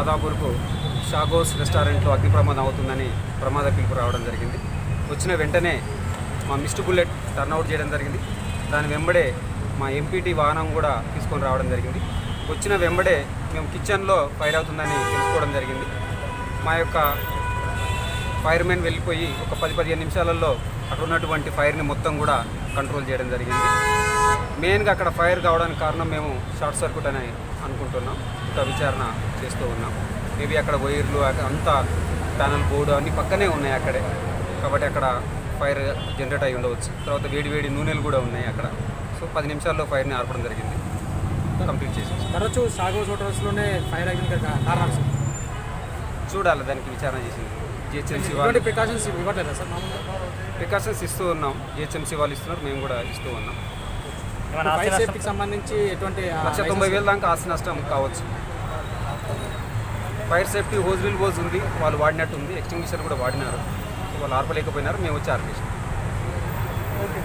మాదాపూర్కు షాగోస్ రెస్టారెంట్లో అగ్ని ప్రమాదం అవుతుందని ప్రమాద పిలుపు రావడం జరిగింది. వచ్చిన వెంటనే మా మిస్ట్ బుల్లెట్ టర్న్అవుట్ చేయడం జరిగింది. దాని వెంబడే మా ఎంపీటీ వాహనం కూడా తీసుకొని రావడం జరిగింది. వచ్చిన వెంబడే మేము కిచెన్లో ఫైర్ అవుతుందని తెలుసుకోవడం జరిగింది. మా యొక్క ఫైర్మెన్ వెళ్ళిపోయి ఒక 10-15 నిమిషాలలో అక్కడ ఉన్నటువంటి ఫైర్ని మొత్తం కూడా కంట్రోల్ చేయడం జరిగింది. మెయిన్గా అక్కడ ఫైర్ కావడానికి కారణం మేము షార్ట్ సర్క్యూట్ అని అనుకుంటున్నాం. ఇంకా విచారణ చేస్తూ ఉన్నాం. మేబీ అక్కడ వైర్లు అంతా ప్యానల్ బోర్డు అన్నీ పక్కనే ఉన్నాయి అక్కడే, కాబట్టి అక్కడ ఫైర్ జనరేట్ అయి ఉండవచ్చు. తర్వాత వేడి నూనెలు కూడా ఉన్నాయి అక్కడ. సో 10 నిమిషాల్లో ఫైర్ని ఆర్పడం జరిగింది, కంప్లీట్ చేసి. తరచూ షాగోస్ హోటల్స్లోనే ఫైర్ అయింది కారణాలు చూడాలి, దానికి విచారణ చేసింది. జిహెచ్ఎంసీ వాళ్ళు ప్రికాషన్స్ ఇవ్వట్లేదా సార్? ప్రికాషన్స్ ఇస్తూ ఉన్నాం. జిహెచ్ఎంసీ వాళ్ళు ఇస్తున్నారు, మేము కూడా ఇస్తూ ఉన్నాం. ఫైర్ సేఫ్టీకి సంబంధించి ఎటువంటి 1,90,000 దాకా ఆస్తి నష్టం కావచ్చు. ఫైర్ సేఫ్టీ హోజ్ ఉంది, వాళ్ళు వాడినట్టు ఉంది. ఎక్స్టింగ్విషర్ కూడా వాడినారు, వాళ్ళు ఆర్పలేకపోయినారు. మేము వచ్చి ఆర్పేసాం. ఓకే.